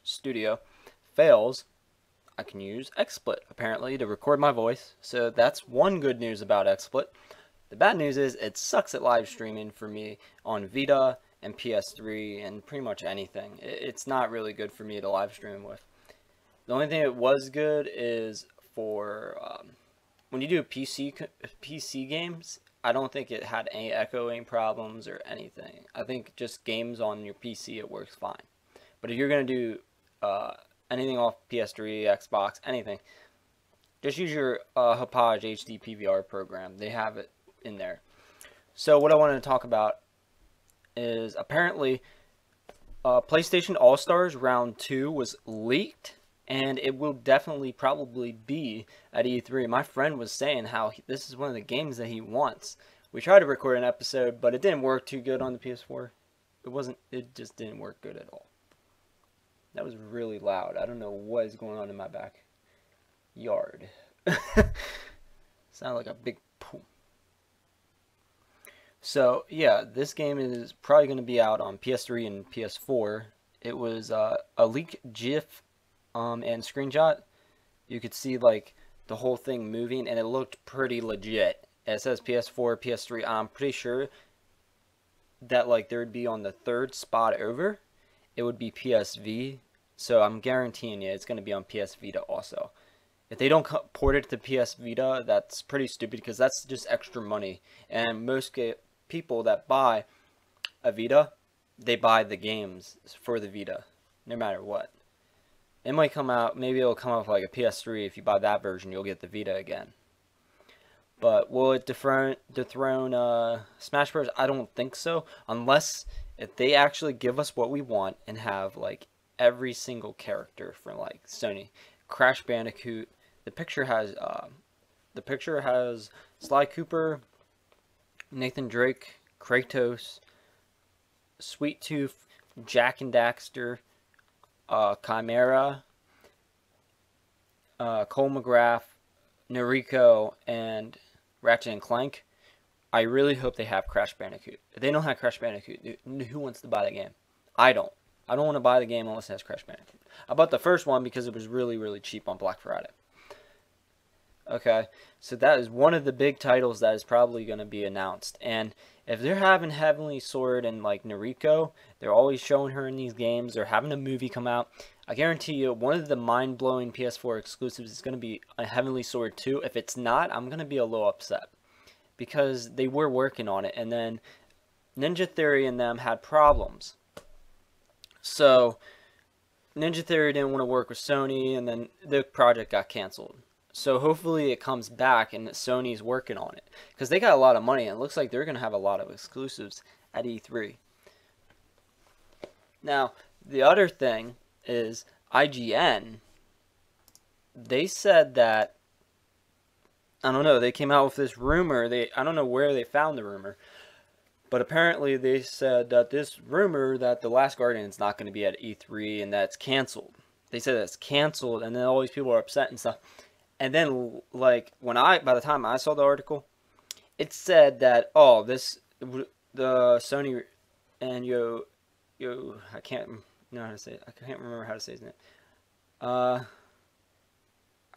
Studio fails, I can use XSplit apparently to record my voice. So that's one good news about XSplit. The bad news is it sucks at live streaming for me on Vita and PS3 and pretty much anything. It's not really good for me to live stream with. The only thing it was good is for when you do PC games. I don't think it had any echoing problems or anything. I think just games on your PC it works fine. But if you're gonna do anything off PS3, Xbox, anything, just use your Hauppauge HD PVR program. They have it in there. So what I wanted to talk about is apparently PlayStation All Stars Round 2 was leaked, and it will definitely probably be at E3. My friend was saying how this is one of the games that he wants. We tried to record an episode, but it didn't work too good on the PS4. It just didn't work good at all. That was really loud. I don't know what is going on in my backyard. Sound like a big pool. So yeah, this game is probably going to be out on PS3 and PS4. It was a leaked GIF and screenshot. You could see like the whole thing moving, and it looked pretty legit. It says PS4, PS3. I'm pretty sure that like there would be on the third spot over, it would be PSV. So I'm guaranteeing you it's going to be on PS Vita also. If they don't port it to PS Vita, that's pretty stupid because that's just extra money. And most people that buy a Vita, they buy the games for the Vita, no matter what. It might come out, maybe it'll come out with like a PS3. If you buy that version, you'll get the Vita again. But will it dethrone Smash Bros? I don't think so, unless if they actually give us what we want and have like every single character from like Sony, Crash Bandicoot. The picture has Sly Cooper, Nathan Drake, Kratos, Sweet Tooth, Jack and Daxter, Chimera, Cole McGrath, Noriko, and Ratchet and Clank. I really hope they have Crash Bandicoot. If they don't have Crash Bandicoot, who wants to buy the game? I don't. I don't want to buy the game unless it has Crash Bandicoot. I bought the first one because it was really, really cheap on Black Friday. Okay, so that is one of the big titles that is probably going to be announced. And if they're having Heavenly Sword and like Noriko, they're always showing her in these games. They're having a movie come out. I guarantee you one of the mind-blowing PS4 exclusives is going to be a Heavenly Sword 2. If it's not, I'm going to be a little upset. Because they were working on it. And then Ninja Theory and them had problems. So Ninja Theory didn't want to work with Sony, and then the project got canceled. So hopefully it comes back and Sony's working on it. Because they got a lot of money, and it looks like they're going to have a lot of exclusives at E3. Now, the other thing is IGN. They said that, I don't know, they came out with this rumor. I don't know where they found the rumor. But apparently they said that this rumor that The Last Guardian is not going to be at E3 and that's canceled. They said that's canceled, and then all these people are upset and stuff. And then, like, by the time I saw the article, it said that, oh, the Sony and I can't know how to say it. I can't remember how to say his name. I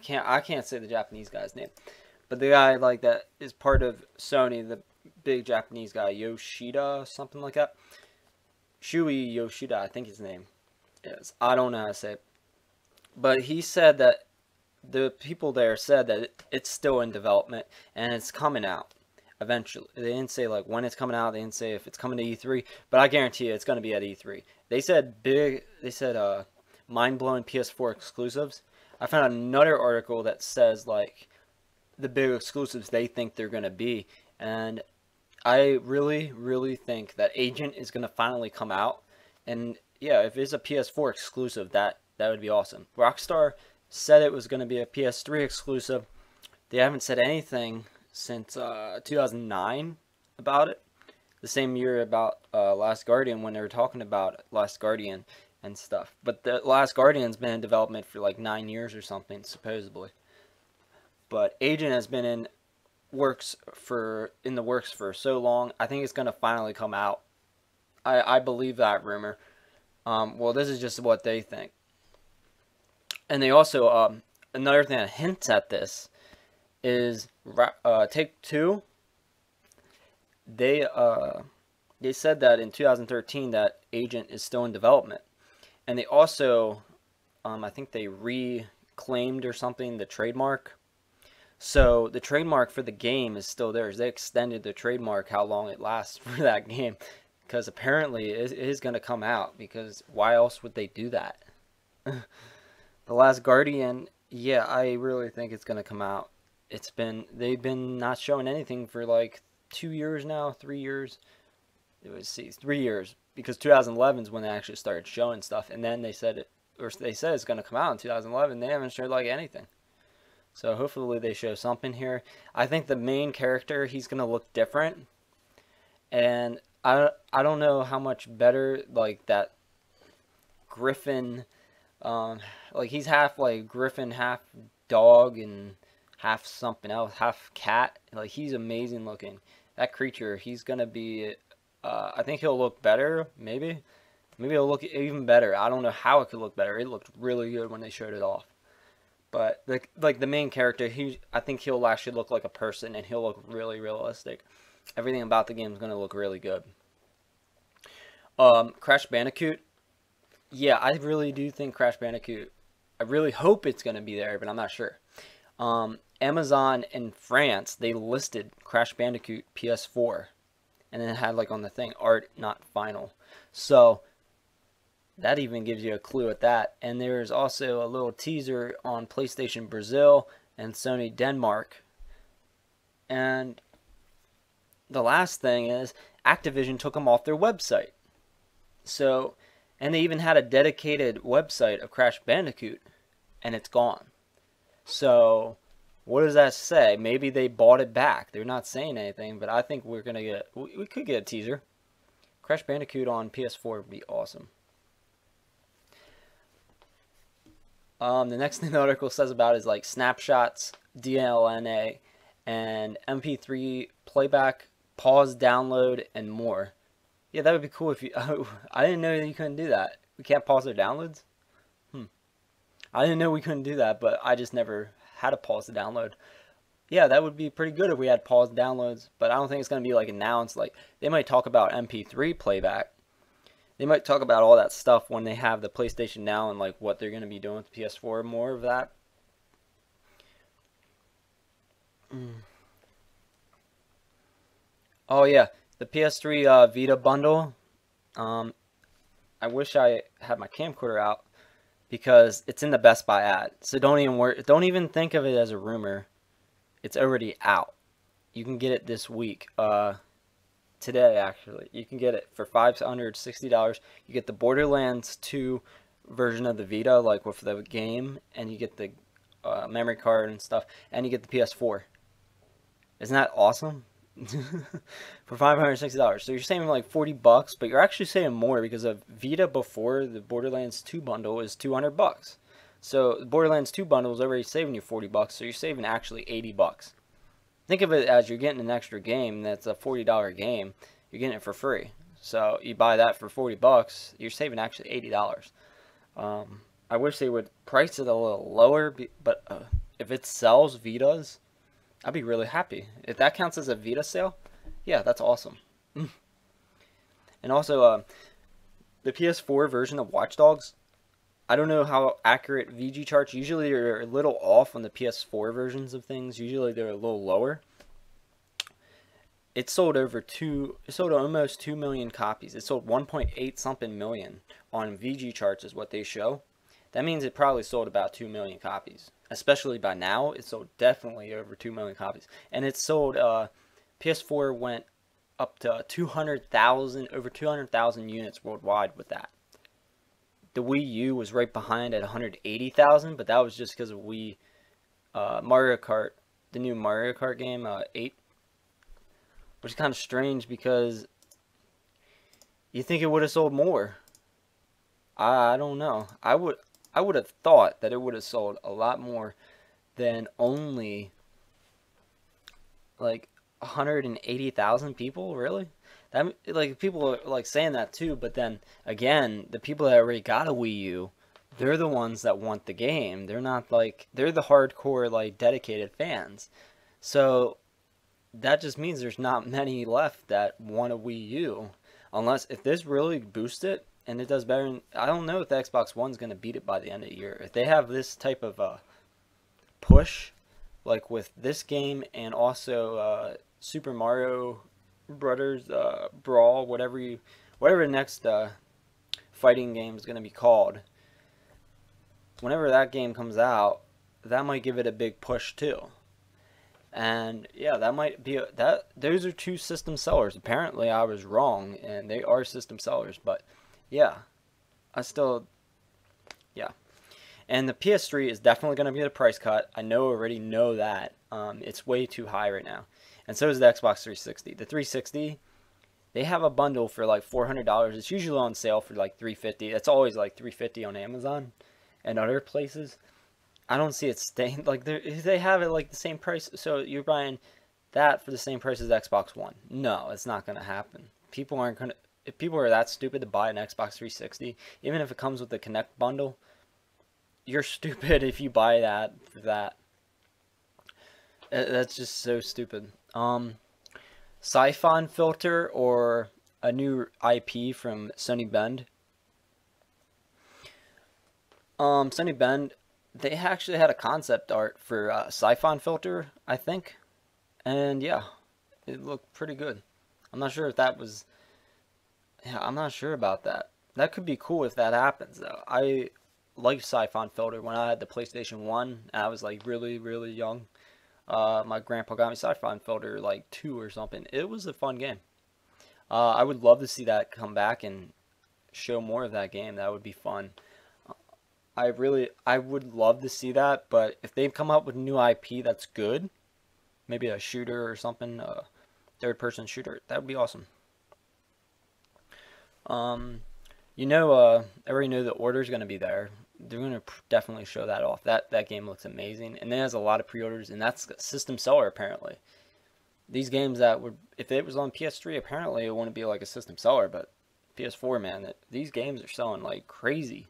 can't say the Japanese guy's name. But the guy, like, that is part of Sony, the big Japanese guy, Yoshida, something like that. Shuei Yoshida, I think his name is. I don't know how to say it. But he said that the people there said that it's still in development and it's coming out eventually. They didn't say like when it's coming out. They didn't say if it's coming to E3, but I guarantee you it's going to be at E3. They said mind-blowing PS4 exclusives. I found another article that says like the big exclusives they think they're going to be, and I really, really think that Agent is going to finally come out. And yeah, if it's a PS4 exclusive, that would be awesome. Rockstar said it was going to be a PS3 exclusive. They haven't said anything since 2009 about it. The same year about Last Guardian, when they were talking about Last Guardian and stuff. But the Last Guardian's been in development for like 9 years or something, supposedly. But Agent has been in the works for so long. I think it's going to finally come out. I believe that rumor. Well, this is just what they think. And they also, another thing that hints at this is Take Two. They said that in 2013 that Agent is still in development, and they also, I think they reclaimed or something the trademark. So the trademark for the game is still theirs. They extended the trademark how long it lasts for that game, because apparently it is going to come out. Because why else would they do that? The Last Guardian, yeah, I really think it's going to come out. They've been not showing anything for like 2 years now, 3 years. It was 3 years, because 2011 is when they actually started showing stuff, and then they said it's going to come out in 2011. They haven't showed like anything. So hopefully they show something here. I think the main character, he's going to look different, and I don't know how much better like that Griffin, like he's half like Griffin, half dog, and half something else, half cat. Like he's amazing looking. That creature, he's gonna be. I think he'll look better. Maybe he'll look even better. I don't know how it could look better. It looked really good when they showed it off. But like the main character, I think he'll actually look like a person, and he'll look really realistic. Everything about the game is gonna look really good. Crash Bandicoot. Yeah, I really do think Crash Bandicoot. I really hope it's gonna be there, but I'm not sure. Amazon in France, they listed Crash Bandicoot PS4, and then it had like on the thing, art not final. So that even gives you a clue at that. And there's also a little teaser on PlayStation Brazil and Sony Denmark. And the last thing is Activision took them off their website. So, and they even had a dedicated website of Crash Bandicoot, and it's gone. So what does that say? Maybe they bought it back. They're not saying anything, but I think we could get a teaser. Crash Bandicoot on PS4 would be awesome. The next thing the article says about is like snapshots, DLNA, and MP3 playback, pause, download, and more. Yeah, that would be cool if you. I didn't know you couldn't do that. We can't pause their downloads. I didn't know we couldn't do that, but I just never had to pause the download. Yeah, that would be pretty good if we had pause downloads, but I don't think it's going to be like announced. Like they might talk about MP3 playback. They might talk about all that stuff when they have the PlayStation Now and like what they're going to be doing with the PS4. More of that. Oh yeah, the PS3 Vita bundle. I wish I had my camcorder out, because it's in the Best Buy ad. So don't even think of it as a rumor. It's already out. You can get it this week. Today actually. You can get it for $560. You get the Borderlands 2 version of the Vita, like with the game, and you get the memory card and stuff, and you get the PS4. Isn't that awesome? For $560. So you're saving like $40, but you're actually saving more, because a Vita before the Borderlands 2 bundle is $200. So the Borderlands 2 bundle is already saving you $40, so you're saving actually $80. Think of it as you're getting an extra game that's a $40 game. You're getting it for free. So you buy that for $40, you're saving actually $80. I wish they would price it a little lower, but if it sells Vitas, I'd be really happy. If that counts as a Vita sale, yeah, that's awesome. And also, the PS4 version of Watch Dogs, I don't know how accurate VG charts. Usually they're a little off on the PS4 versions of things. Usually they're a little lower. It sold almost 2 million copies. It sold 1.8 something million on VG charts is what they show. That means it probably sold about 2 million copies. Especially by now, it sold definitely over 2 million copies. And it sold, PS4 went up to 200,000, over 200,000 units worldwide with that. The Wii U was right behind at 180,000, but that was just because of Mario Kart, the new Mario Kart game, 8. Which is kind of strange, because you think it would have sold more. I don't know. I would have thought that it would have sold a lot more than only like 180,000 people. Really? That, like, people are like saying that too, but then again, the people that already got a Wii U they're the ones that want the game. They're not like, they're the hardcore, like, dedicated fans. So that just means there's not many left that want a Wii U. Unless, if this really boosts it and it does better, I don't know if the Xbox One's going to beat it by the end of the year. If they have this type of push, like with this game and also Super Mario Brothers Brawl, whatever the next fighting game is going to be called, whenever that game comes out, that might give it a big push too. And yeah, that might be those are two system sellers. Apparently I was wrong and they are system sellers, but yeah, I still, yeah. And the PS3 is definitely going to be a price cut. Already know that. It's way too high right now. And so is the Xbox 360. The 360, they have a bundle for like $400. It's usually on sale for like $350. It's always like $350 on Amazon and other places. I don't see it staying like they have it like the same price. So you're buying that for the same price as Xbox One. No, it's not going to happen. People aren't going to, if people are that stupid to buy an Xbox 360, even if it comes with the Connect bundle, you're stupid if you buy that for that. That's just so stupid. Siphon filter or a new IP from Sony Bend. Sony Bend, they actually had a concept art for Siphon filter, I think. And yeah, it looked pretty good. I'm not sure if that was, yeah, I'm not sure about that. That could be cool if that happens though. I liked Siphon filter when I had the PlayStation 1. I was like really, really young. My grandpa got me Siphon filter like 2 or something. It was a fun game. I would love to see that come back and show more of that game. That would be fun. I would love to see that, but if they come up with new IP that's good, maybe a shooter or something, a third-person shooter, that would be awesome. I already know the order's going to be there. They're going to definitely show that off. That game looks amazing, and it has a lot of pre-orders, and that's a system seller apparently. These games that would, if it was on PS3, apparently it wouldn't be like a system seller, but PS4, man, these games are selling like crazy.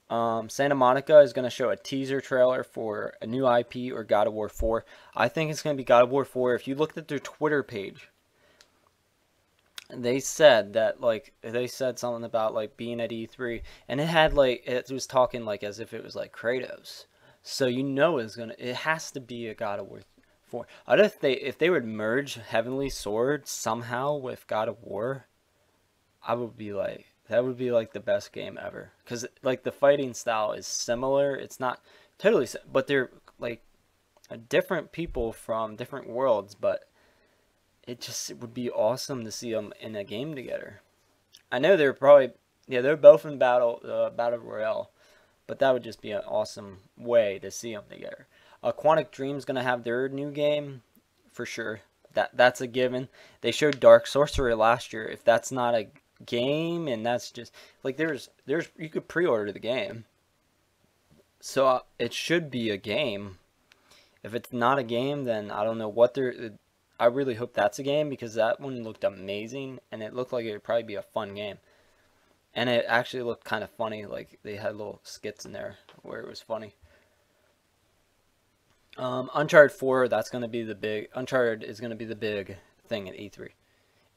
Santa Monica is going to show a teaser trailer for a new IP or God of War 4. I think it's going to be God of War 4. If you looked at their Twitter page, they said that, like, they said something about like being at E3, and it had like, it was talking like as if it was like Kratos. So it has to be a God of War 4. I don't know if they would merge Heavenly Sword somehow with God of War, I would be like, that would be like the best game ever. Because like the fighting style is similar. It's not totally, but they're like different people from different worlds. But it would be awesome to see them in a game together. I know they're probably, yeah, they're both in battle royale, but that would just be an awesome way to see them together. Quantic Dream's gonna have their new game for sure. That's a given. They showed Dark Sorcerer last year. If that's not a game, and that's just like, there's you could pre-order the game, so it should be a game. If it's not a game, then I don't know what they're, I really hope that's a game, because that one looked amazing and it looked like it would probably be a fun game, and it actually looked kind of funny. Like they had little skits in there where it was funny. Uncharted 4, that's going to be the big, Uncharted is going to be the big thing at E3.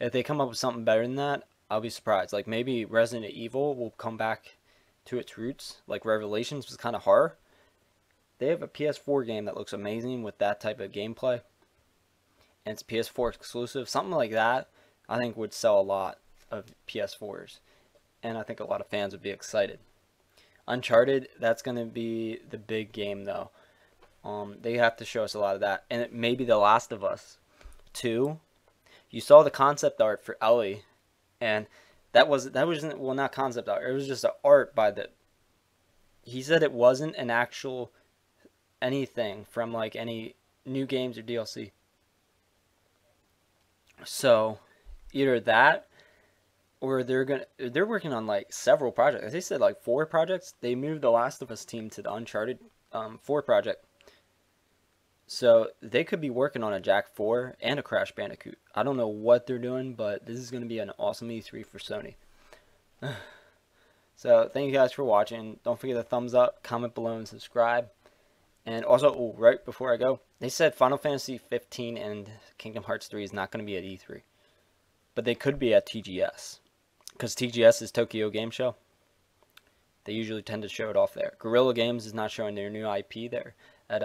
If they come up with something better than that, I'll be surprised. Like maybe Resident Evil will come back to its roots. Like Revelations was kind of horror. They have a PS4 game that looks amazing with that type of gameplay, and it's PS4 exclusive. Something like that, I think, would sell a lot of PS4s, and I think a lot of fans would be excited. Uncharted, that's going to be the big game though. They have to show us a lot of that, and maybe The Last of Us 2. You saw the concept art for Ellie, and that wasn't, well, not concept art. It was just an art by the. He said it wasn't an actual anything from like any new games or DLC. So either that, or they're working on like several projects. They said like 4 projects. They moved the Last of Us team to the Uncharted 4 project. So they could be working on a Jack 4 and a Crash Bandicoot. I don't know what they're doing, but this is going to be an awesome E3 for Sony. So thank you guys for watching. Don't forget to thumbs up, comment below, and subscribe. And also, right before I go, they said Final Fantasy 15 and Kingdom Hearts 3 is not going to be at E3. But they could be at TGS. Because TGS is Tokyo Game Show. They usually tend to show it off there. Guerrilla Games is not showing their new IP there. At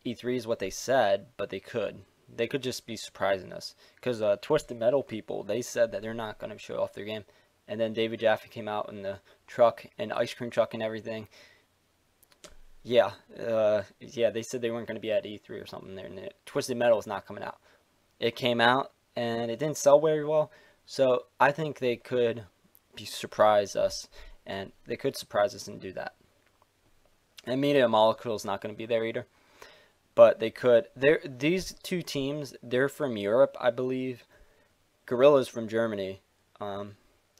E3 is what they said, but they could. They could just be surprising us. Because Twisted Metal people, they said that they're not going to show off their game. And then David Jaffe came out in the truck, and ice cream truck and everything. Yeah, they said they weren't going to be at E3 or something there. And Twisted Metal is not coming out. It came out, and it didn't sell very well. So I think they could surprise us, and they could surprise us and do that. And Media Molecule is not going to be there either. But they could. These two teams, they're from Europe, I believe. Guerrilla's from Germany.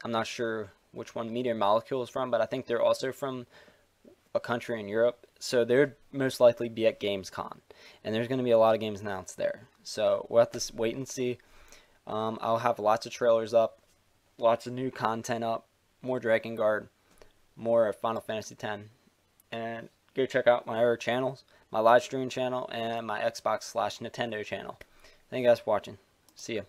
I'm not sure which one Meteor Molecule is from, but I think they're also from a country in Europe. So they'd most likely be at Gamescom. And there's going to be a lot of games announced there. So we'll have to wait and see. I'll have lots of trailers up, lots of new content up, more Dragon Guard, more Final Fantasy X. And go check out my other channels, my live stream channel, and my Xbox/Nintendo channel. Thank you guys for watching. See ya.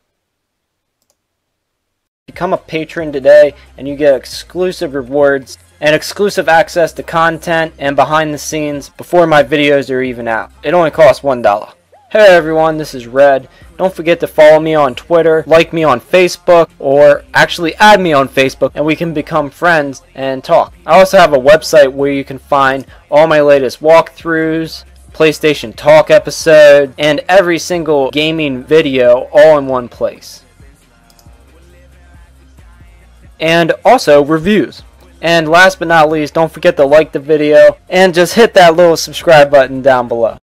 Become a patron today and you get exclusive rewards and exclusive access to content and behind the scenes before my videos are even out. It only costs $1. Hey everyone, this is Red. Don't forget to follow me on Twitter, like me on Facebook, or actually add me on Facebook and we can become friends and talk. I also have a website where you can find all my latest walkthroughs, PlayStation Talk episode, and every single gaming video all in one place. And also reviews. And last but not least, don't forget to like the video and just hit that little subscribe button down below.